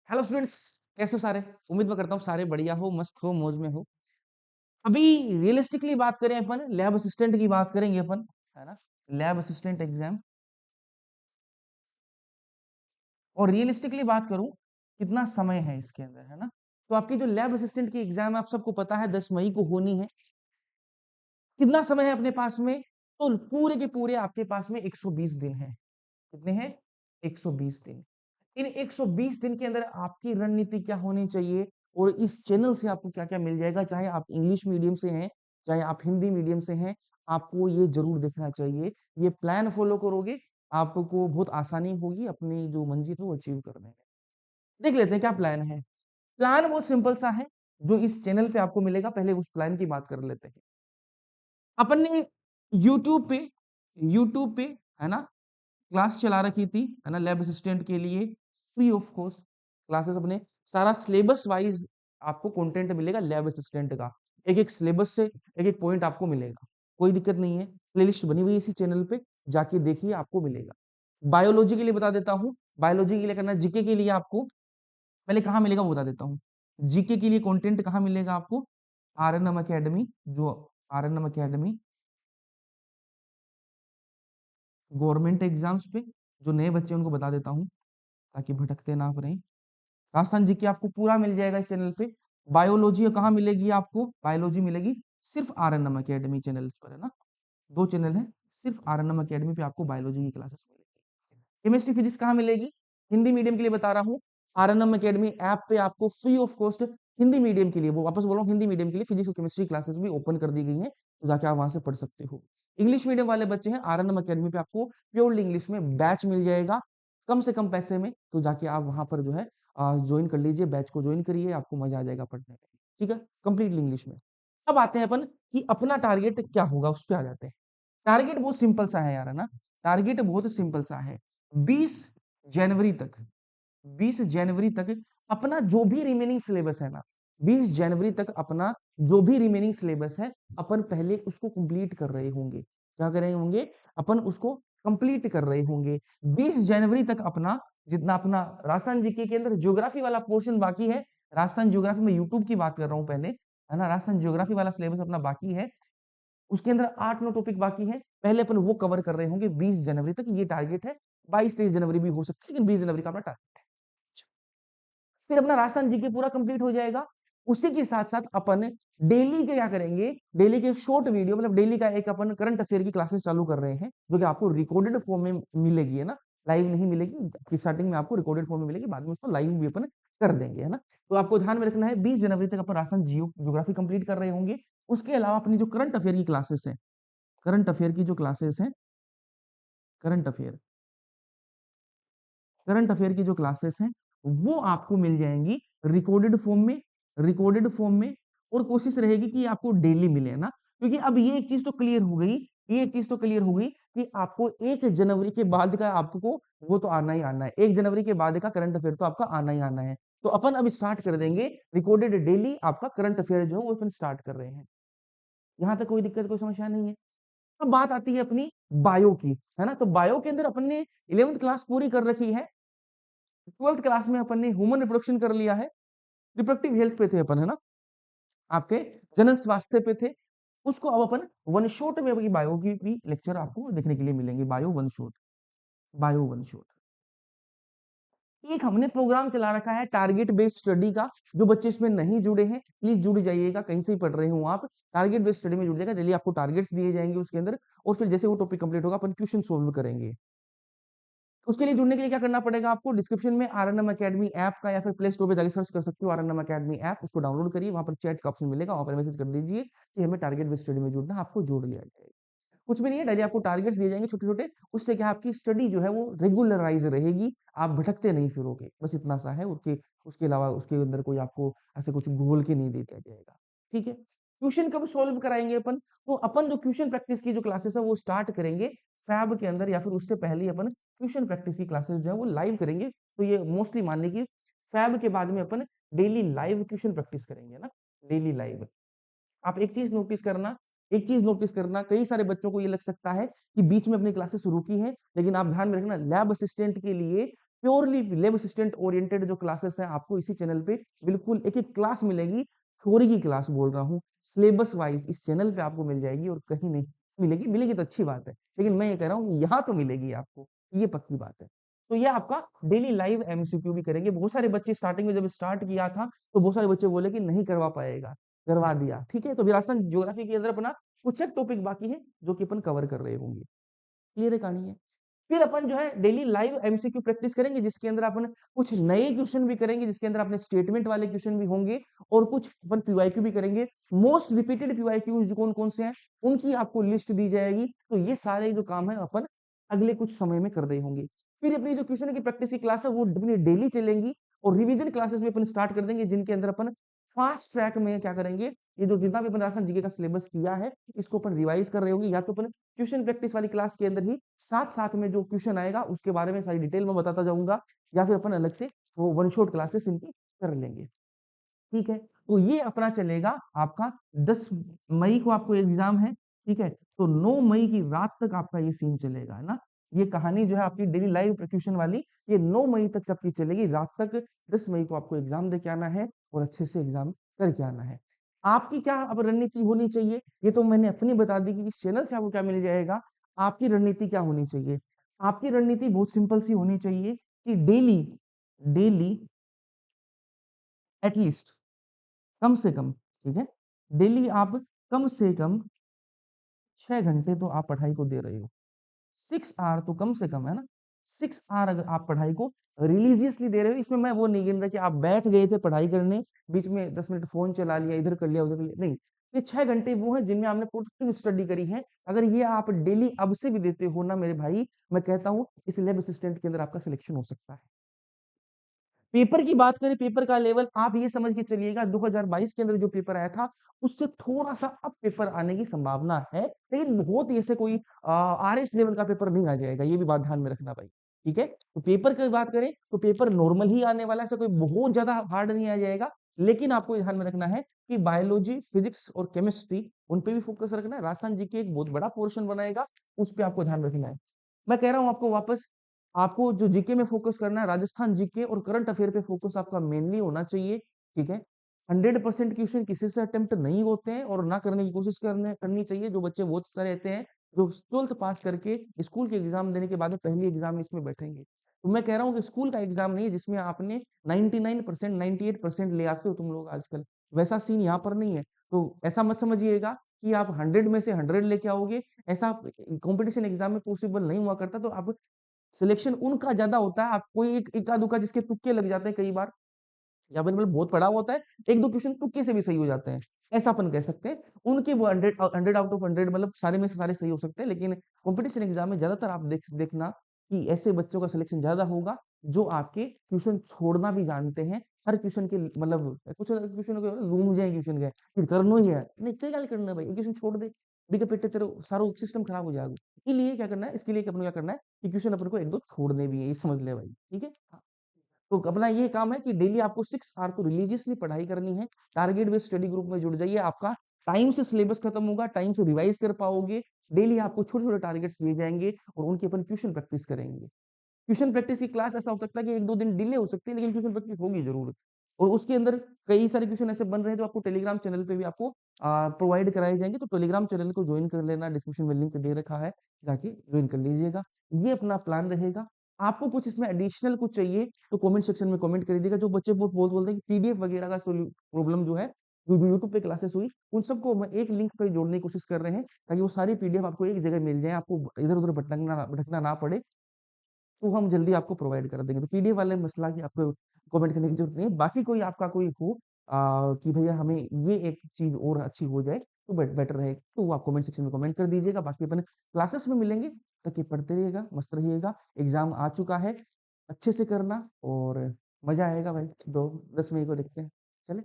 Hello students, कैसे हो सारे। उम्मीद मैं करता हूँ सारे बढ़िया हो, मस्त हो, मौज में हो। अभी रियलिस्टिकली बात करें अपन, लैब असिस्टेंट की बात करेंगे अपन, है ना। Lab assistant exam. और रियलिस्टिकली बात करूं, कितना समय है इसके अंदर, है ना। तो आपकी जो लैब असिस्टेंट की एग्जाम है, आप सबको पता है 10 मई को होनी है। कितना समय है अपने पास में? तो पूरे के पूरे आपके पास में 120 दिन है। कितने हैं? 120 दिन। इन 120 दिन के अंदर आपकी रणनीति क्या होनी चाहिए, और इस चैनल से आपको क्या क्या मिल जाएगा, चाहे आप इंग्लिश मीडियम से हैं, चाहे आप हिंदी मीडियम से हैं, आपको ये जरूर देखना चाहिए। ये प्लान फॉलो करोगे, आपको बहुत आसानी होगी अपनी जो मंजिल है वो अचीव करने में। देख लेते हैं क्या प्लान है। प्लान वो सिंपल सा है जो इस चैनल पे आपको मिलेगा। पहले उस प्लान की बात कर लेते हैं। अपन ने यूट्यूब पे यूट्यूब पे है ना, क्लास चला रखी थी, है ना, लैब असिस्टेंट के लिए फ्री ऑफ कॉस्ट क्लासेस अपने। सारा सिलेबस वाइज आपको कंटेंट मिलेगा लैब असिस्टेंट का। एक एक सिलेबस से एक एक पॉइंट आपको मिलेगा। कोई दिक्कत नहीं है, प्लेलिस्ट बनी हुई है इसी चैनल पे, जाके देखिए आपको मिलेगा। बायोलॉजी के लिए बता देता हूँ। बायोलॉजी के लिए करना, जीके के लिए आपको पहले कहाँ मिलेगा वो बता देता हूँ। जीके के लिए कंटेंट कहाँ मिलेगा आपको? आरएनएम अकेडमी, जो आरएनएम अकेडमी गवर्नमेंट एग्जाम्स पे जो नए बच्चे हैं, उनको बता देता हूँ ताकि भटकते ना रहें। राजस्थान जीके आपको पूरा मिल जाएगा इस चैनल पे। बायोलॉजी कहाँ मिलेगी आपको? बायोलॉजी मिलेगी सिर्फ आरएनएम अकेडमी चैनल पर, है ना। दो चैनल है, सिर्फ आरएनएम अकेडमी पे आपको बायोलॉजी की क्लासेस मिलेगी। केमिस्ट्री फिजिक्स कहाँ मिलेगी? हिंदी मीडियम के लिए बता रहा हूँ। आरएनएम अकेडमी ऐप पे आपको free of cost Hindi medium के लिए, वो वापस बोल रहा हूँ, हिंदी मीडियम के लिए फिजिक्स और केमिस्ट्री क्लासेस भी ओपन कर दी गई हैं, तो जाके आप वहां से पढ़ सकते हो। इंग्लिश मीडियम वाले बच्चे हैं, आरएनएम अकेडमी पे आपको प्योरली इंग्लिश में बैच मिल जाएगा कम से कम पैसे में, तो जाके आप वहां पर जो है ज्वाइन कर लीजिए, बैच को ज्वाइन करिए, आपको मजा आ जाएगा पढ़ने में। ठीक है, कंप्लीटली इंग्लिश में। अब आते हैं अपन कि अपना टारगेट क्या होगा, उस पर आ जाते हैं। टारगेट बहुत सिंपल सा है यार, है ना। टारगेट बहुत सिंपल सा है। 20 जनवरी तक, 20 जनवरी तक अपना जो भी रिमेनिंग सिलेबस है ना, 20 जनवरी तक अपना जो भी रिमेनिंग सिलेबस है, अपन पहले उसको कंप्लीट कर रहे होंगे। क्या कर रहे होंगे? अपन उसको कंप्लीट कर रहे होंगे। 20 जनवरी तक अपना जितना अपना राजस्थान जीके के अंदर ज्योग्राफी वाला पोर्शन बाकी है, राजस्थान ज्योग्राफी में यूट्यूब की बात कर रहा हूं पहले, है ना, राजस्थान ज्योग्राफी वाला सिलेबस अपना बाकी है। उसके अंदर 8-9 टॉपिक बाकी है, पहले अपन वो कवर कर रहे होंगे 20 जनवरी तक, ये टारगेट है। 22-23 जनवरी भी हो सकता है, लेकिन 20 जनवरी का अपना टारगेट है। फिर अपना राजस्थान जीके पूरा कंप्लीट हो जाएगा। उसी के साथ साथ अपन डेली के क्या करेंगे, डेली के शॉर्ट वीडियो, मतलब डेली का एक अपन करंट अफेयर की क्लासेस चालू कर रहे हैं, जो कि आपको रिकॉर्डेड फॉर्म में मिलेगी, है ना। लाइव नहीं मिलेगी, स्टार्टिंग में आपको रिकॉर्डेड फॉर्म में मिलेगी, बाद में उसको लाइव भी अपन कर देंगे, है ना। तो आपको ध्यान में रखना है, 20 जनवरी तक अपन राजस्थान जियोग्राफी कंप्लीट कर रहे होंगे। उसके अलावा अपनी जो करंट अफेयर की क्लासेस है, करंट अफेयर की जो क्लासेस हैं, करंट अफेयर करंट अफेयर की जो क्लासेस हैं, वो आपको मिल जाएंगी रिकॉर्डेड फॉर्म में, रिकॉर्डेड फॉर्म में। और कोशिश रहेगी कि आपको डेली मिले, ना। क्योंकि अब ये एक चीज तो क्लियर हो गई, ये एक चीज तो क्लियर हो गई कि आपको 1 जनवरी के बाद का आपको वो तो आना ही आना है। 1 जनवरी के बाद का करंट अफेयर तो आपका आना ही आना है। तो अपन अब स्टार्ट कर देंगे रिकॉर्डेड डेली आपका करंट अफेयर जो है वो अपन स्टार्ट कर रहे हैं। यहां तक कोई दिक्कत, कोई समस्या नहीं है। अब बात आती है अपनी बायो की, है ना। तो बायो के अंदर अपन ने 11th क्लास पूरी कर रखी है। 12th क्लास में अपन ने ह्यूमन रिप्रोडक्शन कर लिया है। रिप्रोडक्टिव हेल्थ पे थे अपन, है ना, आपके जनन स्वास्थ्य पे थे। उसको अब अपन वन शॉट में अभी बायो की भी लेक्चर आपको देखने के लिए मिलेंगे। Bio one shot, bio one shot. एक हमने प्रोग्राम चला रखा है टारगेट बेस्ड स्टडी का। जो बच्चे इसमें नहीं जुड़े हैं, प्लीज जुड़ जाइएगा, कहीं से ही पढ़ रहे हो आप, टारगेट बेस्ड स्टडी में जुड़ जाएगा। डेली आपको टारगेट्स दिए जाएंगे उसके अंदर, और फिर जैसे वो टॉपिक कंप्लीट होगा अपन क्वेश्चन सोल्व करेंगे। उसके लिए जुड़ने के लिए क्या करना पड़ेगा आपको? डिस्क्रिप्शन में आरएनएम अकेडमी ऐप का या फिर प्ले स्टोर पे जाकर सर्च कर सकते हो आरएनएम अकेडमी ऐप, उसको डाउनलोड करिए, वहां पर चैट का ऑप्शन मिलेगा, वहां पर मैसेज कर दीजिए कि हमें टारगेट बेस्ड स्टडी में जुड़ना है, आपको जोड़ लिया जाएगा। कुछ भी नहीं है, डायरी आपको टारगेट्स दिए जाएंगे छोटे छोटे। उससे क्या आपकी स्टडी जो है वो रेगुलराइज रहेगी, आप भटकते नहीं फिरोगे, बस इतना सा है। उसके उसके अलावा उसके अंदर कोई आपको ऐसे कुछ घोल के नहीं दे दिया जाएगा। ठीक है। क्वेश्चन कब सॉल्व कराएंगे अपन? तो अपन जो क्वेश्चन प्रैक्टिस की जो क्लासेस है वो स्टार्ट करेंगे फैब के अंदर, या फिर उससे पहले ही अपन क्वेश्चन प्रैक्टिस की क्लासेस जो है वो लाइव करेंगे। तो ये मोस्टली मान लीजिए फैब के बाद में अपन डेली लाइव क्वेश्चन प्रैक्टिस करेंगे ना, डेली लाइव। आप एक चीज नोटिस करना, एक चीज नोटिस करना, कई सारे बच्चों को ये लग सकता है कि बीच में अपनी क्लासेस रुकी हैं, लेकिन आप ध्यान में रखना, लैब असिस्टेंट के लिए प्योरली लैब असिस्टेंट ओरिएंटेड जो क्लासेस हैं आपको इसी चैनल पे बिल्कुल एक एक क्लास मिलेगी, थ्योरी की क्लास बोल रहा हूँ, सिलेबस वाइज इस चैनल पे आपको मिल जाएगी और कहीं नहीं मिलेगी। मिलेगी तो अच्छी बात है, लेकिन मैं ये कह रहा हूँ यहाँ तो मिलेगी आपको, ये पक्की बात है। तो ये आपका डेली लाइव एमसीक्यू भी करेंगे। बहुत सारे बच्चे स्टार्टिंग में जब स्टार्ट किया था तो बहुत सारे बच्चे बोले कि नहीं करवा पाएगा, करवा दिया। ठीक है, तो राजस्थान ज्योग्राफी के अंदर अपना कुछ एक टॉपिक बाकी है जो कि अपन कवर कर रहे होंगे। क्लियर है कहानी है। फिर अपन जो है डेली लाइव एमसीक्यू प्रैक्टिस करेंगे जिसके अंदर अपन कुछ नए क्वेश्चन भी करेंगे, जिसके अंदर अपने स्टेटमेंट वाले क्वेश्चन भी होंगे और कुछ अपन पीवाईक्यू भी करेंगे। मोस्ट रिपीटेड पीवाईक्यूज कौन कौन से हैं उनकी आपको लिस्ट दी जाएगी। तो ये सारे जो काम है अपन अगले कुछ समय में कर रहे होंगे। फिर अपनी जो क्वेश्चन की प्रैक्टिस की क्लास है वो अपनी डेली चलेंगी और रिवीजन क्लासेस भी अपन स्टार्ट कर देंगे जिनके अंदर अपन फास्ट ट्रैक में क्या करेंगे, ये जो जितना भी अपन राजस्थान जीके का सिलेबस किया है इसको अपन रिवाइज कर रहे होंगे, या तो अपन क्वेश्चन प्रैक्टिस वाली क्लास के अंदर ही साथ साथ में जो क्वेश्चन आएगा उसके बारे में सारी डिटेल में बताता जाऊंगा, या फिर अपन अलग से वो वन शॉट क्लासेस इनकी कर लेंगे। ठीक है, तो ये अपना चलेगा आपका 10 मई को आपको एग्जाम है। ठीक है, तो 9 मई की रात तक आपका ये सीन चलेगा, है ना। ये कहानी जो है आपकी डेली लाइव ट्यूशन वाली ये 9 मई तक सबकी चलेगी रात तक। 10 मई को आपको एग्जाम दे के आना है और अच्छे से एग्जाम करके आना है। आपकी क्या अब रणनीति होनी चाहिए, ये तो मैंने अपनी बता दी कि इस चैनल से आपको क्या मिल जाएगा। आपकी रणनीति क्या होनी चाहिए, आपकी रणनीति बहुत सिंपल सी होनी चाहिए कि डेली डेली एटलीस्ट कम से कम, ठीक है, डेली आप कम से कम 6 घंटे तो आप पढ़ाई को दे रहे हो। 6 आवर तो कम से कम है ना। 6 आवर अगर आप पढ़ाई को रिलीजियसली दे रहे हो, इसमें मैं वो नहीं गिन रहा कि आप बैठ गए थे पढ़ाई करने, बीच में 10 मिनट फोन चला लिया, इधर कर लिया उधर कर लिया, नहीं। ये 6 घंटे वो है जिनमें आपने प्रोडक्टिव स्टडी करी है। अगर ये आप डेली अब से भी देते हो ना मेरे भाई, मैं कहता हूँ इस लैब असिस्टेंट के अंदर आपका सिलेक्शन हो सकता है। पेपर की बात करें, पेपर का लेवल आप ये समझ के चलिएगा 2022 के अंदर जो पेपर आया था उससे थोड़ा सा अब पेपर आने की संभावना है, लेकिन बहुत ही ऐसे कोई आरएस लेवल का पेपर नहीं आ जाएगा, ये भी बात ध्यान में रखना भाई। ठीक है, तो पेपर की बात करें तो पेपर नॉर्मल ही आने वाला है, ऐसा कोई बहुत ज्यादा हार्ड नहीं आ जाएगा। लेकिन आपको ध्यान में रखना है कि बायोलॉजी, फिजिक्स और केमिस्ट्री उन पे भी फोकस रखना है। राजस्थान जी के एक बहुत बड़ा पोर्शन बनाएगा, उस पर आपको ध्यान रखना है। मैं कह रहा हूं आपको वापस, आपको जो जीके में फोकस करना है, राजस्थान जीके और करंट अफेयर पे फोकस आपका मेनली होना चाहिए। ठीक है, 100% क्वेश्चन किसी से अटेम्प्ट नहीं होते हैं और ना करने की कोशिश करनी चाहिए। जो बच्चे बहुत सारे ऐसे हैं जो 12th पास करके स्कूल के एग्जाम देने के बाद में पहली एग्जाम में इसमें बैठेंगे, तो मैं कह रहा हूँ कि स्कूल का एग्जाम नहीं जिसमें आपने 99% 98% ले आते हो तुम लोग आजकल, वैसा सीन यहाँ पर नहीं है। तो ऐसा मत समझिएगा कि आप 100 में से 100 लेके आओगे, ऐसा कंपटीशन एग्जाम में पॉसिबल नहीं हुआ करता। तो आप सिलेक्शन उनका ज्यादा होता है, आप कोई एक इक्का दुक्का जिसके तुक्के लग जाते हैं कई बार, या फिर मतलब बहुत पढ़ा हुआ होता है, एक दो क्वेश्चन तुक्के से भी सही हो जाते हैं, ऐसा अपन कह सकते हैं। उनके वो 100 आउट ऑफ 100 मतलब सारे में से सारे सही हो सकते हैं, लेकिन कंपटीशन एग्जाम में ज्यादातर आप देखना कि ऐसे बच्चों का सिलेक्शन ज्यादा होगा जो आपके क्वेश्चन छोड़ना भी जानते हैं। हर क्वेश्चन के मतलब कुछ क्वेश्चन रूम जाए क्वेश्चन गए फिर करना ही है, नहीं कई गाली करना है भाई, क्वेश्चन छोड़ दे, बिग पेटे तेरे सारा सिस्टम खराब हो जाएगा। इसके लिए क्या करना है, इसके लिए अपन को क्या करना है कि क्वेश्चन अपन को एक दो छोड़ने भी है, ये समझ ले भाई। ठीक है, तो अपना ये काम है कि डेली आपको 6 आवर तो रिलीजियसली पढ़ाई करनी है। टारगेट बेस्ड स्टडी ग्रुप में जुड़ जाइए, आपका टाइम से सिलेबस खत्म होगा, टाइम से रिवाइज कर पाओगे। डेली आपको छोटे छोटे टारगेट्स दिए जाएंगे और उनकी अपन क्वेश्चन प्रैक्टिस करेंगे। ट्यूशन प्रैक्टिस की क्लास ऐसा हो सकता है कि एक दो दिन डिले हो सकती है, लेकिन ट्यूशन प्रैक्टिस होगी जरूर। और उसके अंदर कई सारे क्वेश्चन ऐसे बन रहे हैं जो आपको टेलीग्राम चैनल पे भी आपको प्रोवाइड कराए जाएंगे, तो टेलीग्राम चैनल को ज्वाइन कर लेना, डिस्क्रिप्शन में लिंक दे रखा है, जाके ज्वाइन कर लीजिएगा। ये अपना प्लान रहेगा। आपको कुछ इसमें एडिशनल कुछ चाहिए तो कमेंट सेक्शन में कमेंट कर दीजिएगा। जो बच्चे बहुत बहुत बोलते हैं कि पीडीएफ वगैरह का प्रॉब्लम जो है, जो यूट्यूब पे क्लासेस हुई उन सबको मैं एक लिंक पे जोड़ने की कोशिश कर रहे हैं ताकि वो सारी पीडीएफ आपको एक जगह मिल जाए, आपको इधर उधर भटकना भटकना ना पड़े, तो हम जल्दी आपको प्रोवाइड कर देंगे। तो पीडीएफ वाले मसला की आपको कमेंट करने की जरूरत नहीं है। बाकी कोई आपका कोई हो कि भैया हमें ये एक चीज और अच्छी हो जाए तो बेटर रहे, तो वो आप कमेंट सेक्शन में कमेंट कर दीजिएगा। बाकी अपन क्लासेस में मिलेंगे, तक ये पढ़ते रहिएगा, मस्त रहिएगा। एग्जाम आ चुका है, अच्छे से करना और मजा आएगा भाई। 10 मई को देखते हैं, चले।